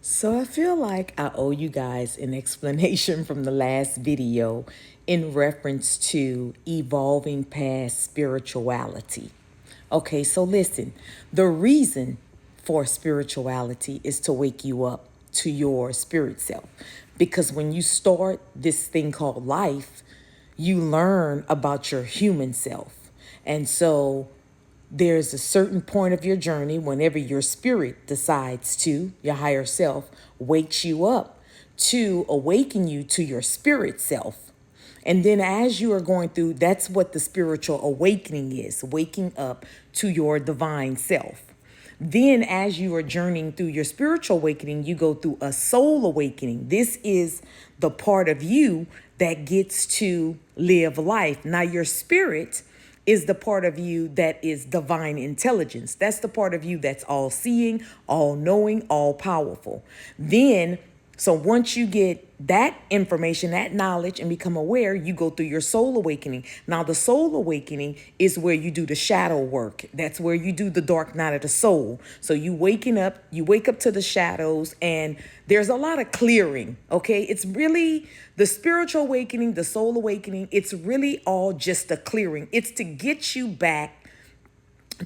So I feel like I owe you guys an explanation from the last video in reference to evolving past spirituality. Okay, so listen, the reason for spirituality is to wake you up to your spirit self. Because when you start this thing called life, you learn about your human self. And so there's a certain point of your journey whenever your spirit decides to, your higher self, wakes you up to awaken you to your spirit self. And then as you are going through, that's what the spiritual awakening is, waking up to your divine self. Then, as you are journeying through your spiritual awakening, you go through a soul awakening. This is the part of you that gets to live life. Now, your spirit is the part of you that is divine intelligence. That's the part of you that's all seeing, all knowing, all powerful. Then, so once you get that information, that knowledge, and become aware, you go through your soul awakening. Now, the soul awakening is where you do the shadow work. That's where you do the dark night of the soul. So you wake up to the shadows, and there's a lot of clearing. Okay. It's really the spiritual awakening, the soul awakening. It's really all just a clearing. It's to get you back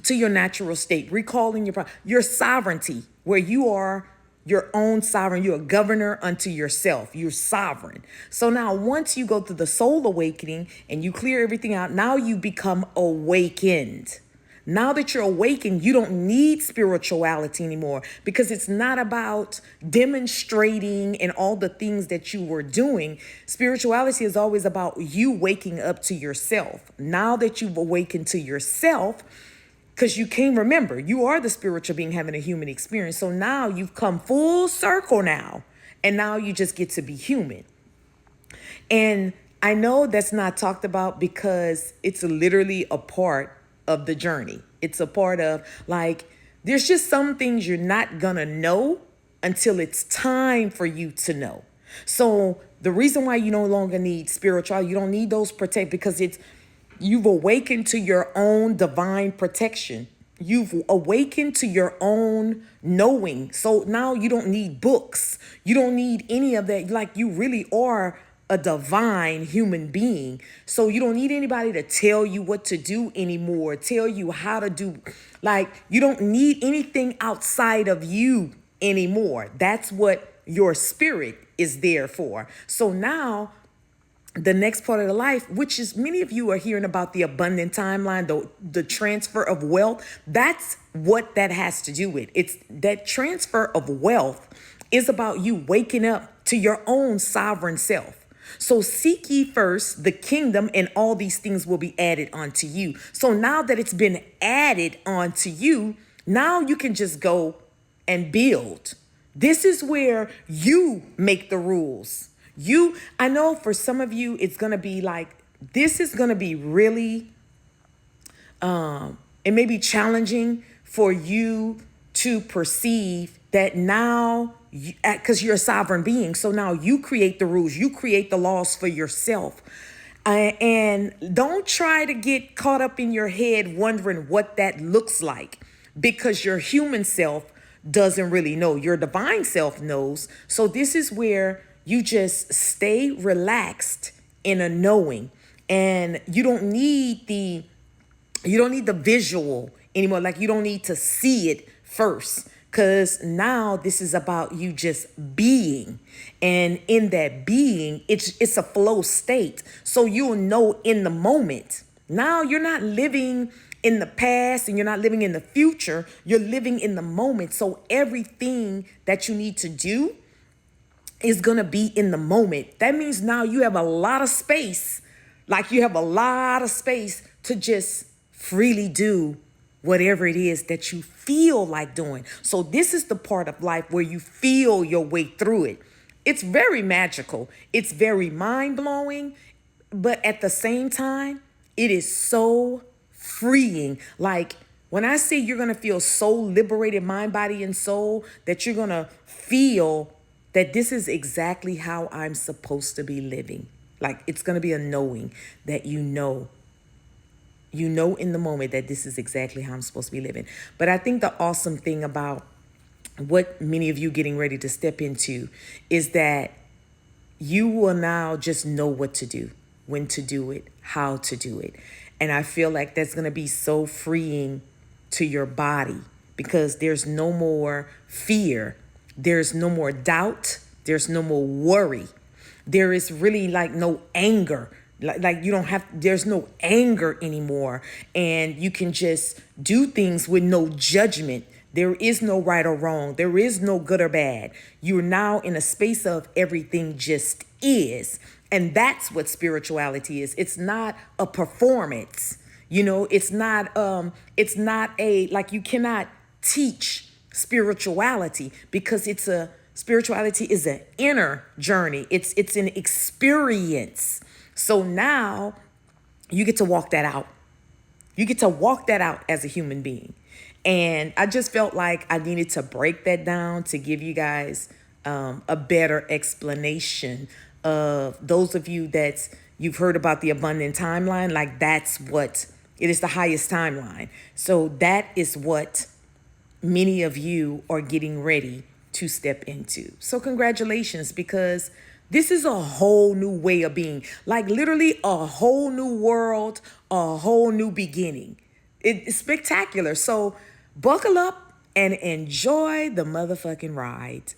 to your natural state, recalling your sovereignty, where you are your own sovereign. You're a governor unto yourself. You're sovereign. So now once you go through the soul awakening and you clear everything out, now you become awakened. Now that you're awakened, you don't need spirituality anymore, because it's not about demonstrating and all the things that you were doing. Spirituality is always about you waking up to yourself. Now that you've awakened to yourself, because you can't remember, you are the spiritual being having a human experience. So now you've come full circle now. And now you just get to be human. And I know that's not talked about because it's literally a part of the journey. It's a part of, like, there's just some things you're not gonna know until it's time for you to know. So the reason why you no longer need spirituality, you don't need those protect, because you've awakened to your own divine protection. You've awakened to your own knowing. So now you don't need books. You don't need any of that. Like, you really are a divine human being. So you don't need anybody to tell you what to do anymore, tell you how to do. Like, you don't need anything outside of you anymore. That's what your spirit is there for. So now the next part of the life, which is many of you are hearing about the abundant timeline, the transfer of wealth. That's what that has to do with. It's that transfer of wealth is about you waking up to your own sovereign self. So seek ye first the kingdom, and all these things will be added unto you. So now that it's been added onto you, now you can just go and build. This is where you make the rules. I know for some of you, it's going to be like, this is going to be really, it may be challenging for you to perceive that now, because you're a sovereign being. So now you create the rules, you create the laws for yourself. And don't try to get caught up in your head wondering what that looks like, because your human self doesn't really know. Your divine self knows. So this is where you just stay relaxed in a knowing, and you don't need the visual anymore. Like, you don't need to see it first, because now this is about you just being. And in that being, it's a flow state. So you'll know in the moment. Now you're not living in the past and you're not living in the future. You're living in the moment. So everything that you need to do is going to be in the moment. That means now you have a lot of space. Like, you have a lot of space to just freely do whatever it is that you feel like doing. So this is the part of life where you feel your way through it. It's very magical. It's very mind-blowing. But at the same time, it is so freeing. Like, when I say you're going to feel so liberated, mind, body, and soul, that you're going to feel that this is exactly how I'm supposed to be living. Like, it's going to be a knowing that you know in the moment that this is exactly how I'm supposed to be living. But I think the awesome thing about what many of you getting ready to step into is that you will now just know what to do, when to do it, how to do it. And I feel like that's going to be so freeing to your body because there's no more fear, there's no more doubt, there's no more worry. There is really like no anger. Like you don't have, there's no anger anymore. And you can just do things with no judgment. There is no right or wrong. There is no good or bad. You're now in a space of everything just is. And that's what spirituality is. It's not a performance. You know, it's not a, like, you cannot teach spirituality because spirituality is an inner journey. It's an experience. So now you get to walk that out. You get to walk that out as a human being. And I just felt like I needed to break that down to give you guys a better explanation of those of you you've heard about the abundant timeline. Like, that's what it is, the highest timeline. So that is what many of you are getting ready to step into. So congratulations, because this is a whole new way of being, like literally a whole new world, a whole new beginning. It's spectacular. So buckle up and enjoy the motherfucking ride.